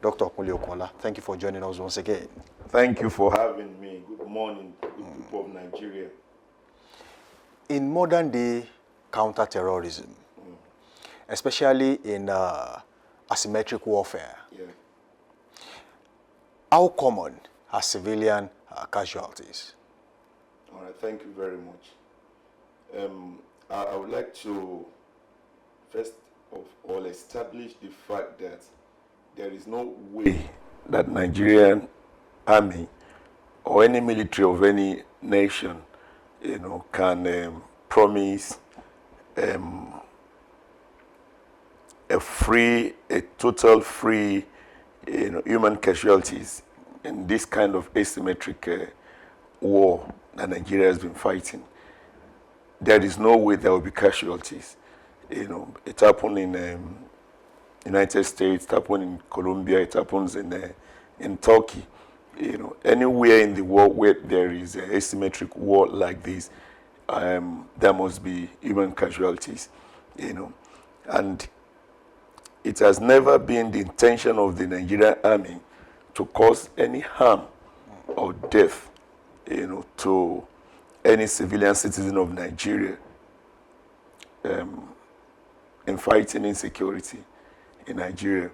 Dr. Okunle Okola. Thank you for joining us once again. Thank you for having me. Good morning, good people of Nigeria. In modern day counter-terrorism, especially in asymmetric warfare, how common are civilian casualties? All right, thank you very much. I would like to first of all establish the fact that there is no way that Nigerian army or any military of any nation, can promise a total free, human casualties in this kind of asymmetric war that Nigeria has been fighting. There is no way there will be casualties. It happened in United States, it happened in Colombia, it happens in Turkey. Anywhere in the world where there is an asymmetric war like this, there must be human casualties. And it has never been the intention of the Nigerian army to cause any harm or death, to any civilian citizen of Nigeria in fighting insecurity in Nigeria.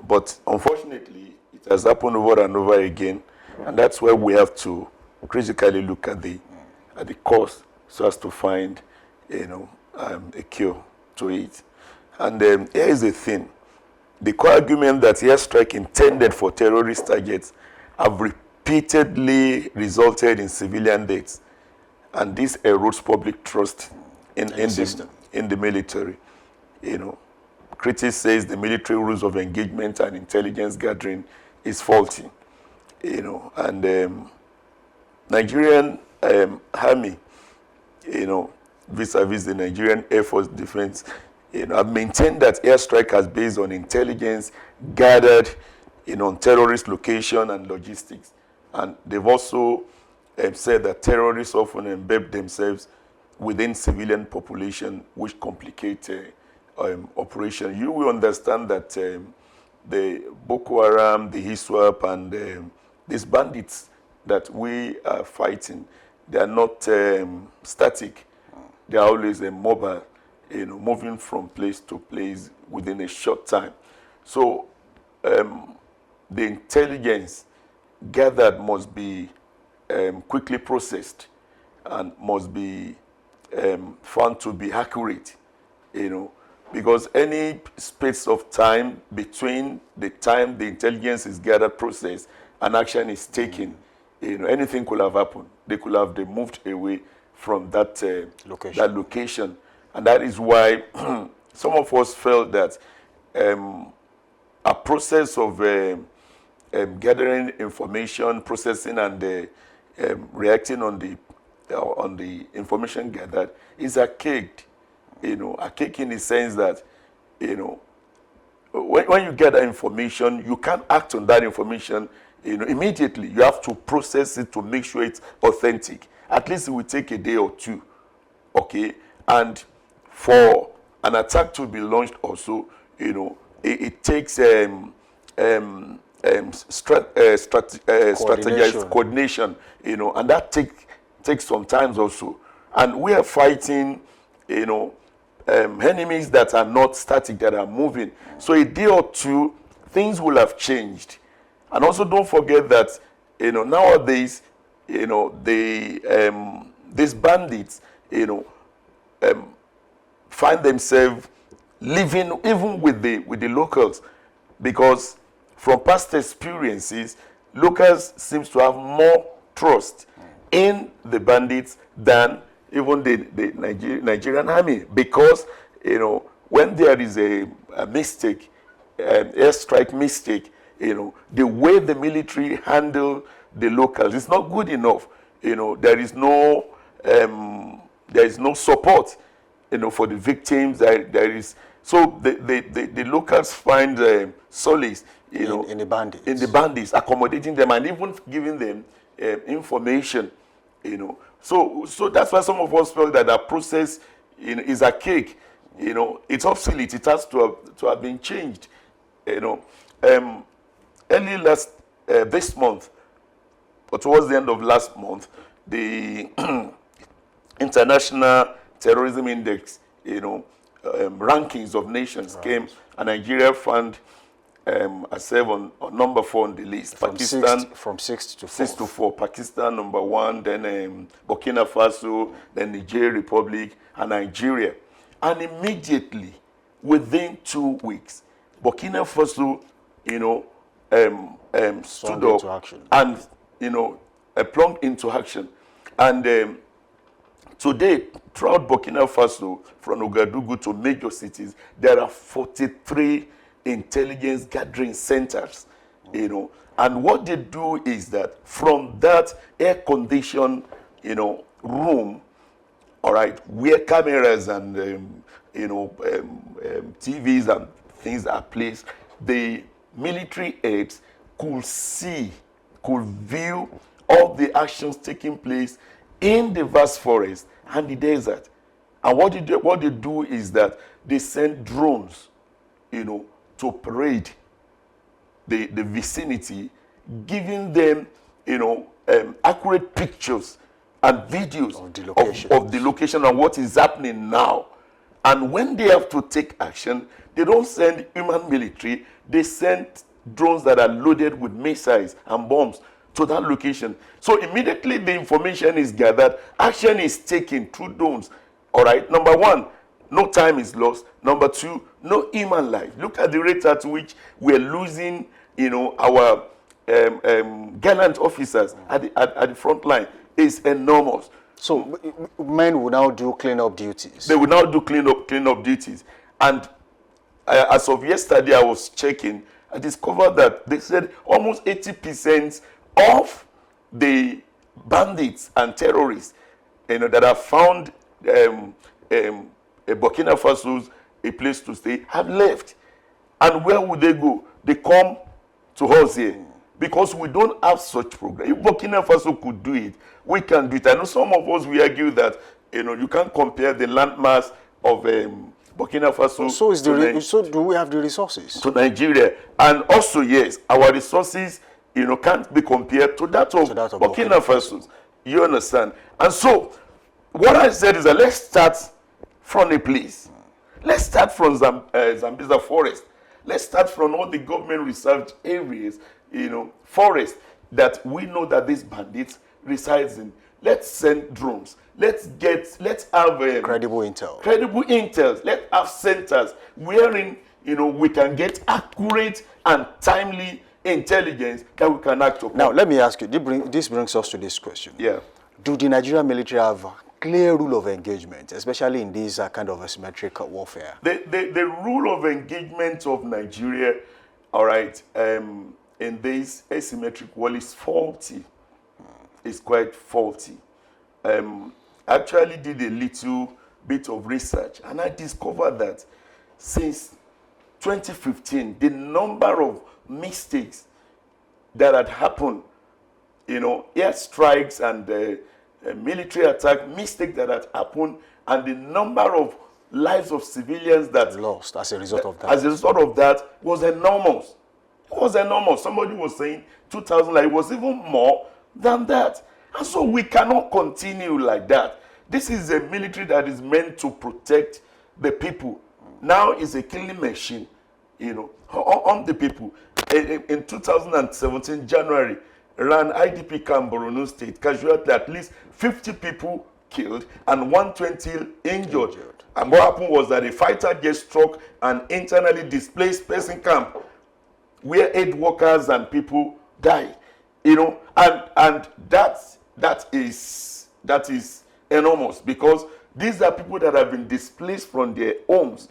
But unfortunately, it has happened over and over again, and that's where we have to critically look at the cause so as to find, a cure to it. And here is the thing: the core argument that airstrike intended for terrorist targets have repeatedly resulted in civilian deaths, and this erodes public trust in the military. Critics says the military rules of engagement and intelligence gathering is faulty. And Nigerian army, vis-a-vis the Nigerian Air Force Defense, have maintained that airstrike is based on intelligence gathered, on terrorist location and logistics. And they've also said that terrorists often embed themselves within civilian population, which complicate operation. You will understand that the Boko Haram, the ISWAP, and these bandits that we are fighting, they are not static. They are always mobile, moving from place to place within a short time. So the intelligence gathered must be quickly processed and must be found to be accurate, because any space of time between the time the intelligence is gathered, processed, and action is taken, anything could have happened. They could have moved away from that location. And that is why some of us felt that a process of gathering information, processing, and reacting on the information gathered is archaic. Archaic in the sense that, when you gather information, you can't act on that information, immediately. You have to process it to make sure it's authentic. At least it will take a day or two, okay? And for an attack to be launched also, it takes strategized coordination, and that takes some time also. And we are fighting, enemies that are not static, that are moving. So a day or two, things will have changed. And also don't forget that, nowadays, these bandits, find themselves living even with the locals, because from past experiences, locals seems to have more trust in the bandits than even the Nigerian army, because when there is a mistake, airstrike mistake, the way the military handle the locals is not good enough. There is no support, for the victims. There is, so the locals find solace, in the bandits. In the bandits, accommodating them and even giving them information, So that's why some of us felt that that process is archaic. It's obsolete. It has to have been changed. early this month, or towards the end of last month, the International Terrorism Index, rankings of nations came, and Nigeria found herself on number 4 on the list. Pakistan from sixth to 4. Pakistan number 1, then Burkina Faso, then Niger Republic, and Nigeria. And immediately, within 2 weeks, Burkina Faso, stood up and plunged into action. And today, throughout Burkina Faso, from Ouagadougou to major cities, there are 43 intelligence gathering centers, and what they do is that from that air-conditioned, room, all right, where cameras and TVs and things are placed, the military aides could view all the actions taking place in the vast forest and the desert. And what they do is that they send drones, to parade the vicinity, giving them, accurate pictures and videos of the location and what is happening now. And when they have to take action, they don't send human military, they send drones that are loaded with missiles and bombs to that location. So immediately the information is gathered, action is taken through drones. All right, number 1, no time is lost. Number 2, no human life. Look at the rate at which we're losing, our gallant officers at the front line is enormous. So men will now do cleanup duties. They will now do cleanup duties. And as of yesterday, I was checking. I discovered that they said almost 80% of the bandits and terrorists, that have found Burkina Faso's a place to stay, have left. And where would they go? They come to us here because we don't have such program. If Burkina Faso could do it, we can do it. I know some of us will argue that you can't compare the landmass of Burkina Faso. So do we have the resources to Nigeria? And also, yes, our resources can't be compared to that of Burkina Faso. You understand? And so what I said is that let's start from a place. Let's start from Zambeza forest. Let's start from all the government reserved areas, forests that we know that these bandits resides in. Let's send drones. Let's have credible intel. Let's have centers wherein we can get accurate and timely intelligence that we can act upon. Now, let me ask you. This brings us to this question. Yeah. Do the Nigerian military have clear rule of engagement, especially in this kind of asymmetric warfare? The rule of engagement of Nigeria, all right, in this asymmetric war is faulty. It's quite faulty. I actually did a little bit of research, and I discovered that since 2015, the number of mistakes that had happened, airstrikes and military attack, mistakes that had happened, and the number of lives of civilians that lost as a result of that. As a result of that was enormous. It was enormous. Somebody was saying 2,000, like it was even more than that. And so we cannot continue like that. This is a military that is meant to protect the people. Now it's a killing machine, on the people. In 2017, January, ran IDP camp Borno State, casualty at least 50 people killed and 120 injured. And what happened was that a fighter jet struck an internally displaced person camp where 8 workers and people died. And that is enormous, because these are people that have been displaced from their homes,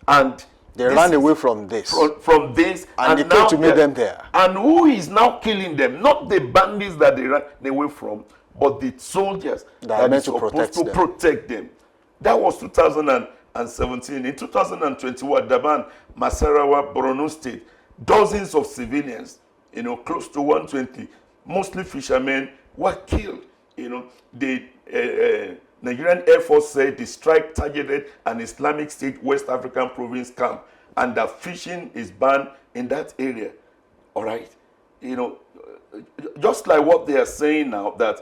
and they ran away from this. From this, and they came to meet them there. And who is now killing them? Not the bandits that they ran away from, but the soldiers that are meant to protect them. That was 2017. In 2021, Daban, Masarawa, Borno State, dozens of civilians, close to 120, mostly fishermen, were killed. The Nigerian Air Force said the strike targeted an Islamic State West African province camp and that fishing is banned in that area. All right, just like what they are saying now, that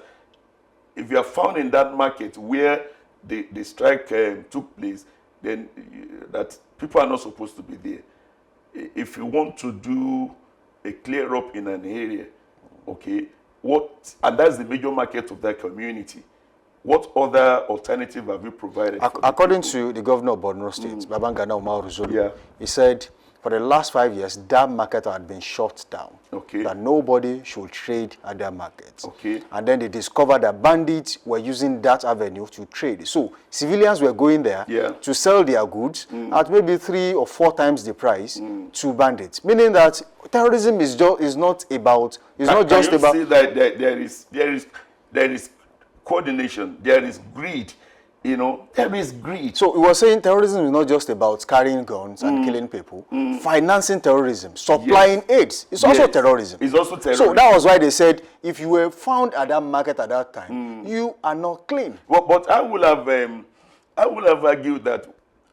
if you are found in that market where the strike took place, then that people are not supposed to be there. If you want to do a clear up in an area, okay, and that's the major market of that community, what other alternative have you provided? According to the governor of Borno State, Babangana Umar Zulu, he said for the last 5 years, that market had been shut down. Okay. That nobody should trade at that market. Okay. And then they discovered that bandits were using that avenue to trade. So civilians were going there to sell their goods at maybe 3 or 4 times the price to bandits. Meaning that terrorism is not about. It's not just about. See that there is coordination. There is greed. There is greed. So we were saying terrorism is not just about carrying guns and killing people. Financing terrorism, supplying aids, it's also terrorism. It's also terrorism. So that was why they said, if you were found at that market at that time, you are not clean. But I will have argued that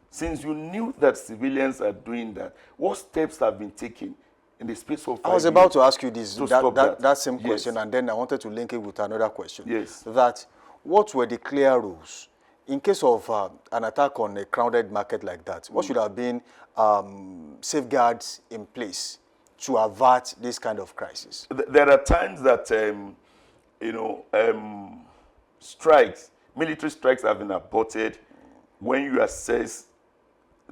since you knew that civilians are doing that, what steps have been taken in the space of 5 years? I was about to ask you this, that same Yes. question, and then I wanted to link it with another question. Yes. That what were the clear rules? In case of an attack on a crowded market like that, what should have been safeguards in place to avert this kind of crisis? There are times that, strikes, military strikes have been aborted when you assess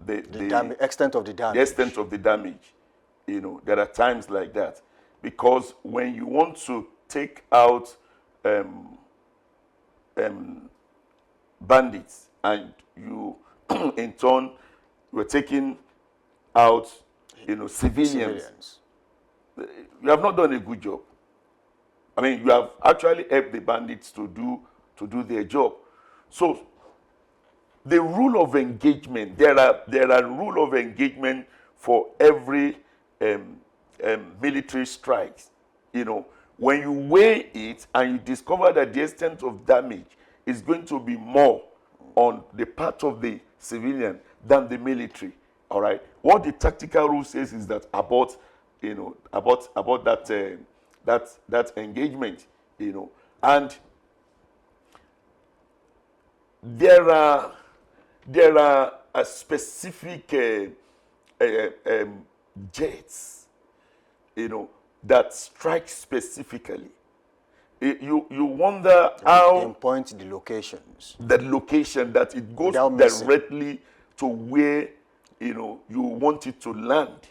the extent of the damage. The extent of the damage. There are times like that. Because when you want to take out bandits, and you in turn were taking out civilians, you have not done a good job. I mean, you have actually helped the bandits to do their job. So the rule of engagement, there are rule of engagement for every military strikes. When you weigh it and you discover that the extent of damage is going to be more on the part of the civilian than the military. All right. What the tactical rule says is that about that engagement, and there are a specific jets, that strike specifically. You wonder how pinpoint the locations. The location that it goes directly to where you want it to land.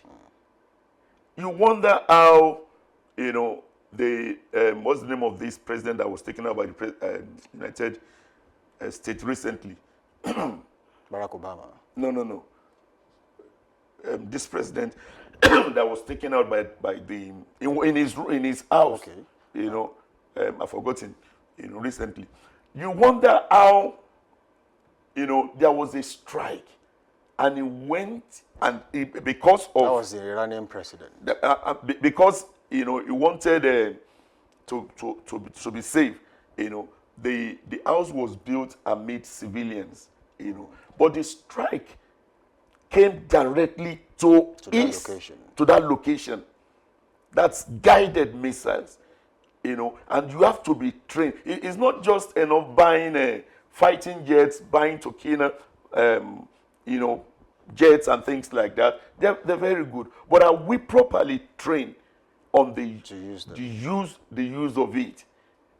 You wonder how the what's the name of this president that was taken out by the United States recently? Barack Obama. No. This president that was taken out by the in his house. Okay. I've forgotten, recently. You wonder how, there was a strike, and he went, and because of... That was the Iranian president. Because, he wanted to be safe, the house was built amid civilians, But the strike came directly to that location. That's guided missiles. And you have to be trained. It's not just enough buying fighting jets, buying Tokina, jets and things like that. They're very good. But are we properly trained on the use of it?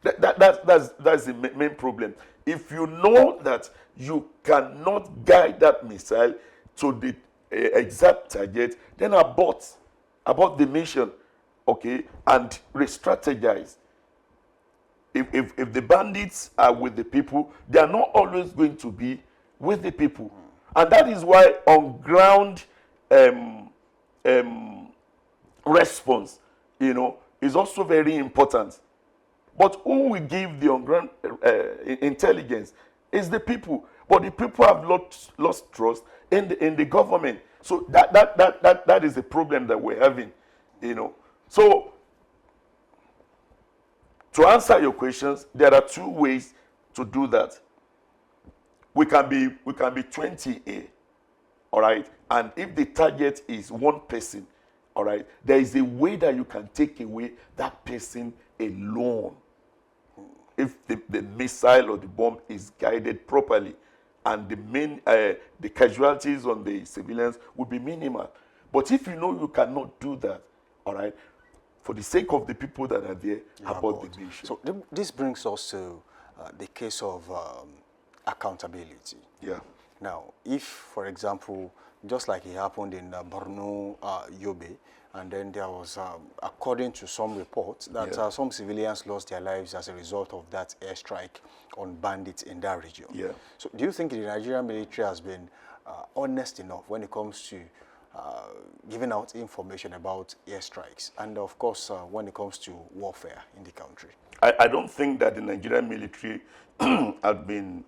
That's the main problem. If you know that you cannot guide that missile to the exact target, then abort the mission. Okay, and re-strategize. If the bandits are with the people, they are not always going to be with the people, and that is why on ground response, is also very important. But who will give the on ground intelligence is the people. But the people have lost trust in the government. So that is the problem that we're having, So, to answer your questions, there are 2 ways to do that. We can be 20A, all right, and if the target is one person, all right, there is a way that you can take away that person alone. If the missile or the bomb is guided properly, and the casualties on the civilians will be minimal. But if you know you cannot do that, all right, for the sake of the people that are there, about the nation. So this brings us to the case of accountability. Yeah. Now, if, for example, just like it happened in Borno, Yobe, and then there was, according to some reports, that some civilians lost their lives as a result of that airstrike on bandits in that region. Yeah. So do you think the Nigerian military has been honest enough when it comes to giving out information about airstrikes, and of course when it comes to warfare in the country? I don't think that the Nigerian military have been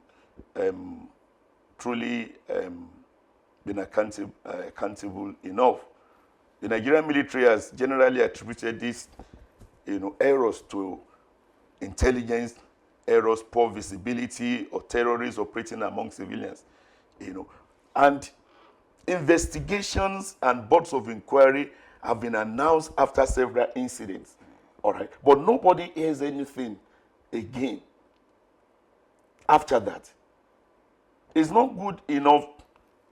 truly been accountable enough. The Nigerian military has generally attributed these, errors to intelligence, errors, poor visibility, or terrorists operating among civilians, and investigations and boards of inquiry have been announced after several incidents, all right, but nobody hears anything again after that. It's not good enough,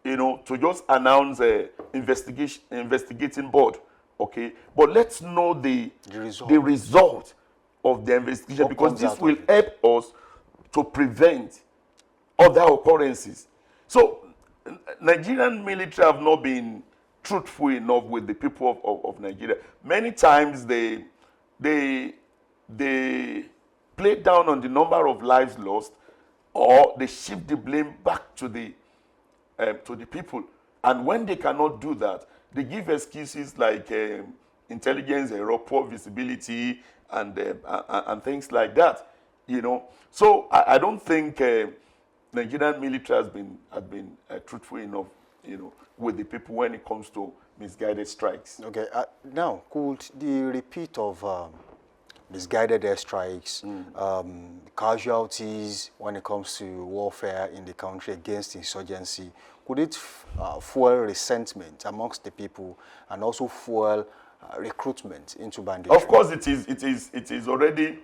to just announce a investigating board, okay, but let's know the result of the investigation, because this will help us to prevent other occurrences. So Nigerian military have not been truthful enough with the people of Nigeria. Many times they play down on the number of lives lost, or they shift the blame back to the people. And when they cannot do that, they give excuses like intelligence error, poor visibility, and things like that. So I don't think Nigerian military has been truthful enough, with the people when it comes to misguided strikes. Okay. Now, could the repeat of misguided airstrikes, casualties when it comes to warfare in the country against insurgency, could it fuel resentment amongst the people and also fuel recruitment into banditry? Of course, it is already,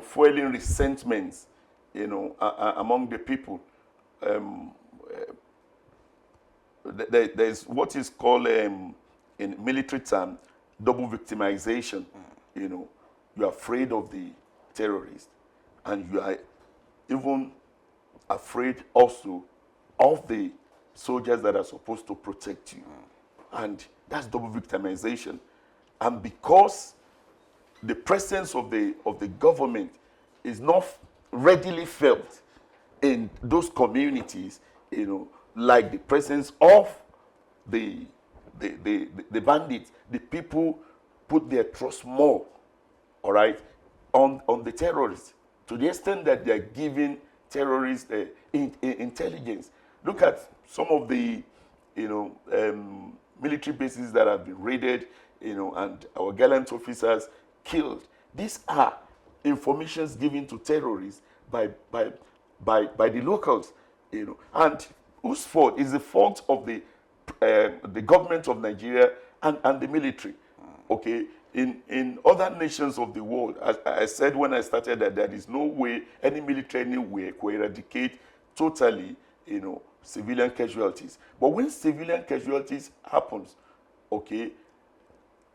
fueling resentments, among the people. There's what is called, in military term, double victimization. You're afraid of the terrorist, and you are even afraid also of the soldiers that are supposed to protect you. And that's double victimization. And because the presence of the government is not readily felt in those communities, like the presence of the bandits, the people put their trust more, all right, on the terrorists, to the extent that they are giving terrorists intelligence. Look at some of the military bases that have been raided, and our gallant officers killed. These are informations given to terrorists by the locals, and whose fault? Is the fault of the government of Nigeria and the military. Okay, in other nations of the world, as I said when I started, that there is no way any military anywhere could eradicate totally, civilian casualties. But when civilian casualties happens, okay,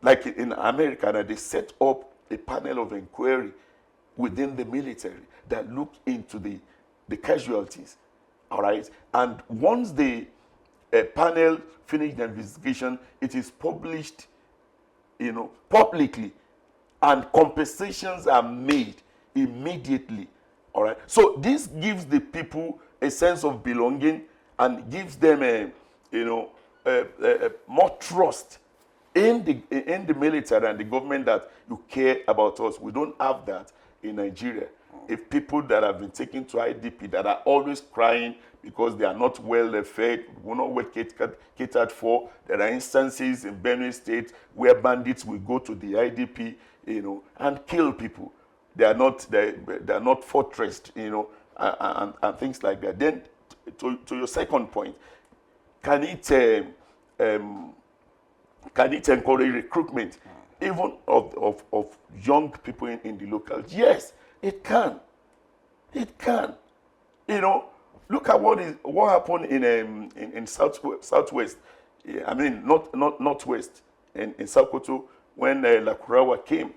like in America, they set up a panel of inquiry within the military that look into the casualties, all right? And once the panel finish the investigation, it is published, publicly, and compensations are made immediately, all right? So this gives the people a sense of belonging and gives them more trust in the military and the government, that you care about us. We don't have that in Nigeria. If people that have been taken to IDP that are always crying because they are not well fed, will not well catered for, there are instances in Benue State where bandits will go to the IDP, and kill people. They are not fortressed, and things like that. Then to your second point, can it encourage recruitment, even of young people in the locals? Yes, it can. It can. You know, look at what happened in southwest. I mean, not northwest, in Sokoto, when Lakurawa came.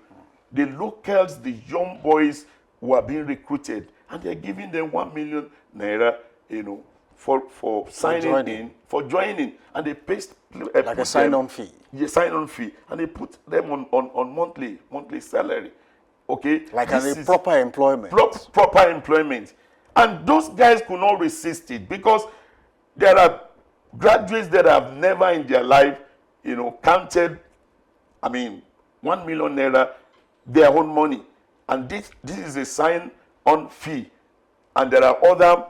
The locals, the young boys were being recruited, and they're giving them 1 million naira, you know, for signing for joining, and they pay like a sign-on fee. Yeah, sign-on fee, and they put them on monthly salary. Okay, like a proper employment. Proper employment, and those guys could not resist it, because there are graduates that have never in their life, you know, counted, I mean, 1 million naira, their own money, and this is a sign-on fee, and there are other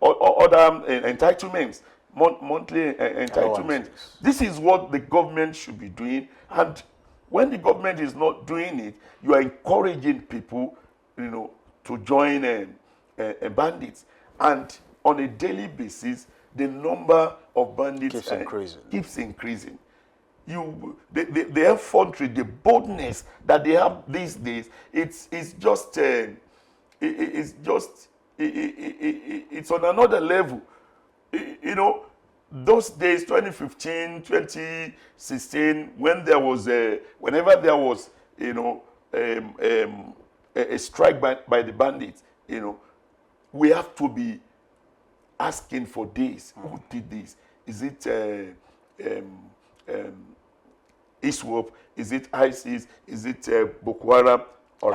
entitlements, monthly entitlements. This is what the government should be doing, and when the government is not doing it, you are encouraging people, you know, to join bandits, and on a daily basis, the number of bandits keeps increasing. The infantry, the boldness that they have these days, it's on another level. You know, those days, 2015, 2016, when there was whenever there was, you know, a strike by the bandits, you know, we have to be asking for this. Who did this? Is it ISWAP? Is it ISIS? Is it Boko Haram? Or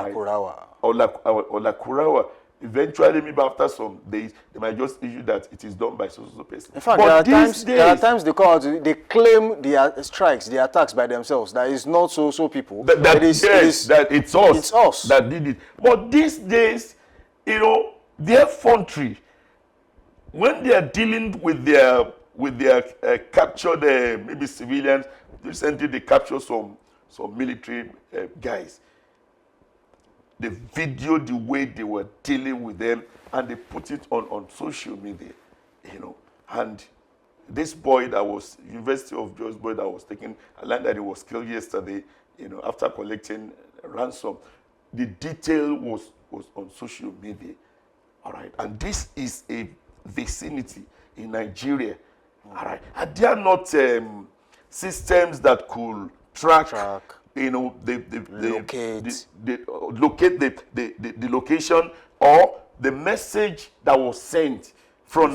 Lakurawa? Eventually, maybe after some days, they might just issue that it is done by so person. In fact, there are times they come out, they claim their strikes, their attacks by themselves. That is not so people. That it's us that did it. But these days, you know, their infantry, when they are dealing with their captured maybe civilians, recently they captured some military guys. They videoed the way they were dealing with them, and they put it on social media, you know. And this boy that was University of Jos boy that was taken, I learned that he was killed yesterday, you know, after collecting ransom. The detail was on social media, all right. And this is a vicinity in Nigeria, all right. And there are not systems that could track. You know, locate the location or the message that was sent from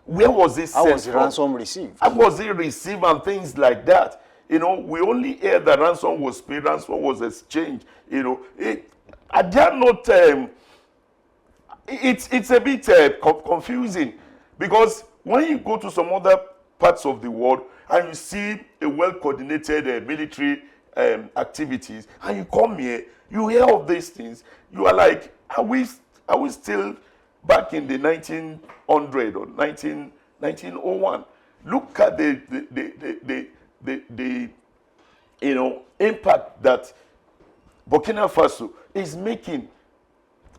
where was it sent? How was the ransom received? How was it received and things like that? You know, we only hear that ransom was paid, ransom was exchanged. You know, they are not. It's a bit confusing, because when you go to some other parts of the world and you see a well-coordinated military activities, and you come here, you hear of these things, you are like, are we still back in the 1900 or 1901? Look at the you know, impact that Burkina Faso is making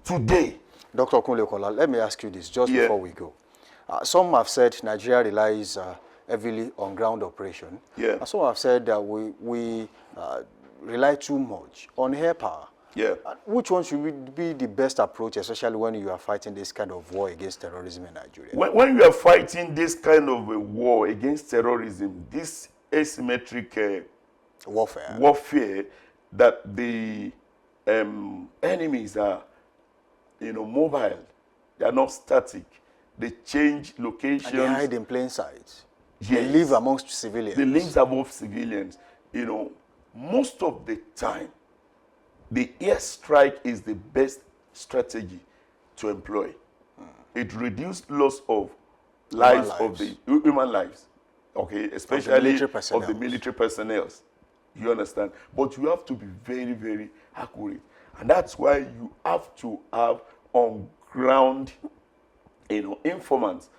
today. Dr. Kunle-Kola, let me ask you this just before we go. Some have said Nigeria relies heavily on ground operation. Yeah. And some have said that we rely too much on air power. Yeah. Which one should be the best approach, especially when you are fighting this kind of war against terrorism in Nigeria? When you are fighting this kind of a war against terrorism, this asymmetric warfare that the enemies are, you know, mobile, they are not static. They change locations. And they hide in plain sight. Yes. They live amongst civilians. They live amongst civilians. You know, most of the time, the airstrike is the best strategy to employ. It reduces loss of lives, of the human lives, okay, especially of the military personnel. You understand? But you have to be very, very accurate. And that's why you have to have on ground, you know, informants.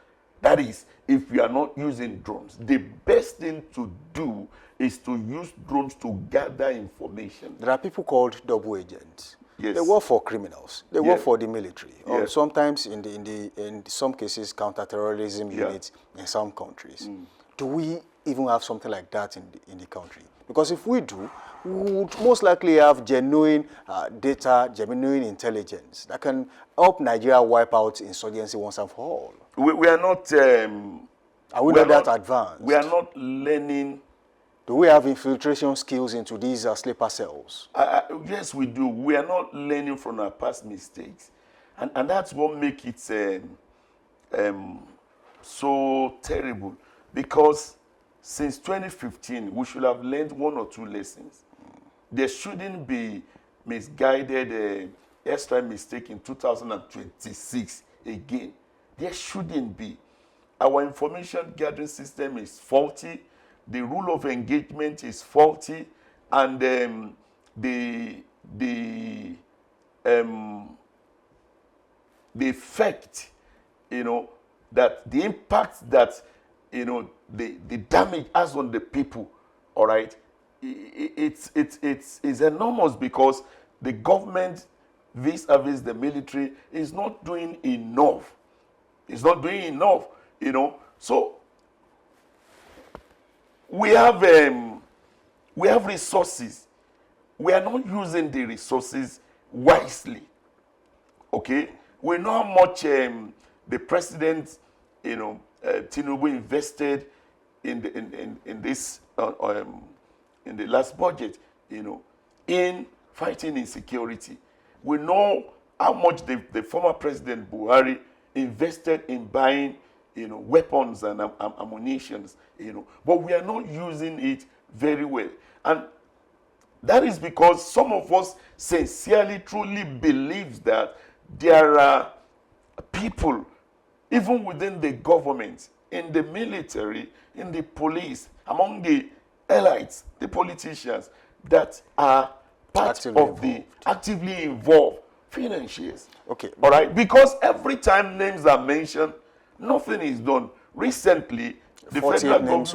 That is, if we are not using drones, the best thing to do is to use drones to gather information. There are people called double agents. Yes. They work for criminals. They work Yeah. for the military. Yeah. Or sometimes in some cases counter-terrorism Yeah. units in some countries. Do we even have something like that in the country? Because if we do, we would most likely have genuine data, genuine intelligence that can help Nigeria wipe out insurgency once and for all. We are not. Are we not that advanced? We are not learning. Do we have infiltration skills into these sleeper cells? Yes, we do. We are not learning from our past mistakes, and that's what makes it so terrible. Because since 2015, we should have learned 1 or 2 lessons. There shouldn't be misguided airstrike mistake in 2026 again. There shouldn't be. Our information gathering system is faulty. The rule of engagement is faulty, and the effect, that the impact that the damage has on the people, all right, it's enormous, because the government vis-a-vis the military is not doing enough. It's not doing enough, So we have resources. We are not using the resources wisely. Okay, we know how much the president, Tinubu invested in this in the last budget, in fighting insecurity. We know how much the former president Buhari invested in buying, weapons and ammunitions, but we are not using it very well. And that is because some of us sincerely, truly believe that there are people, even within the government, in the military, in the police, among the elites, the politicians, that are actively involved financiers. Okay. All right? Because every time names are mentioned, nothing is done. Recently, the federal government,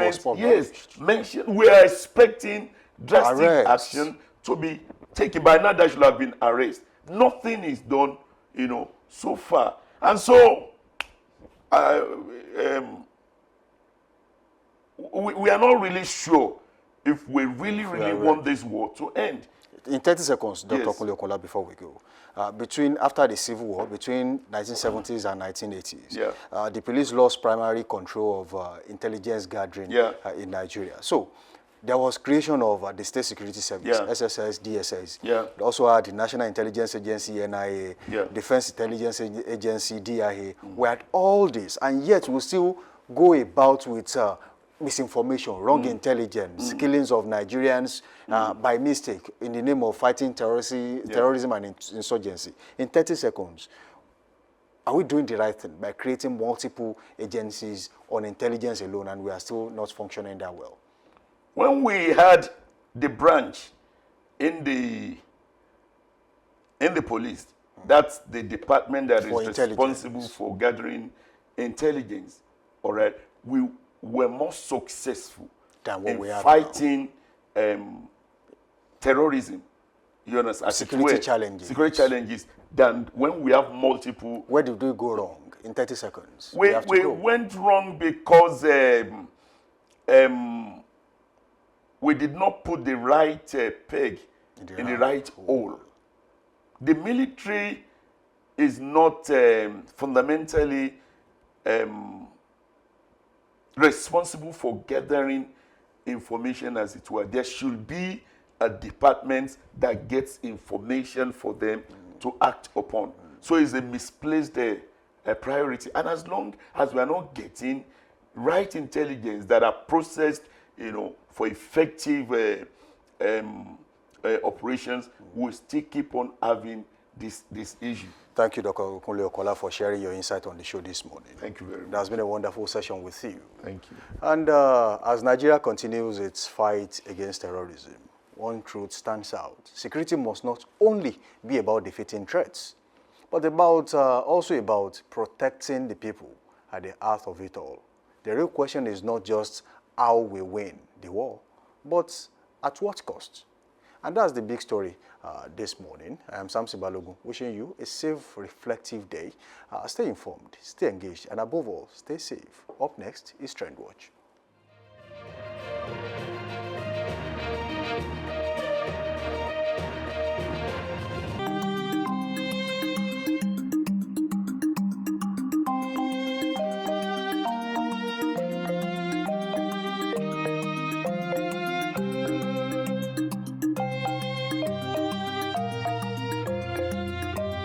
mentioned, we are expecting drastic action to be taken. By now, there should have been arrest. Nothing is done, so far. And so, we are not really sure if we really want this war to end. In 30 seconds, Dr. Kunle Okola, before we go. After the Civil War, between 1970s and 1980s, the police lost primary control of intelligence gathering in Nigeria. So there was creation of the State Security Service, SSS, DSS. They also had the National Intelligence Agency, NIA, Defense Intelligence Agency, DIA. We had all this, and yet we still go about with misinformation, wrong intelligence, killings of Nigerians by mistake in the name of fighting terrorism and insurgency. In 30 seconds, are we doing the right thing by creating multiple agencies on intelligence alone, and we are still not functioning that well? When we had the branch in the police, that's the department that is responsible for gathering intelligence, all right, we were more successful than what in we have fighting terrorism, you understand, security challenges, than when we have multiple. Where did we go wrong? In 30 seconds. We went wrong because we did not put the right peg in the right hole. The military is not fundamentally responsible for gathering information, as it were. There should be a department that gets information for them to act upon. So it's a misplaced priority. And as long as we are not getting right intelligence that are processed, for effective operations, we'll still keep on having this issue. Thank you, Dr. Kunle Okola, for sharing your insight on the show this morning. Thank you very much. It has been a wonderful session with you. Thank you. And as Nigeria continues its fight against terrorism, one truth stands out. Security must not only be about defeating threats, but also about protecting the people at the heart of it all. The real question is not just how we win the war, but at what cost? And that's the big story this morning. I am Samson Balogun, wishing you a safe, reflective day. Stay informed, stay engaged, and above all, stay safe. Up next is Trend Watch.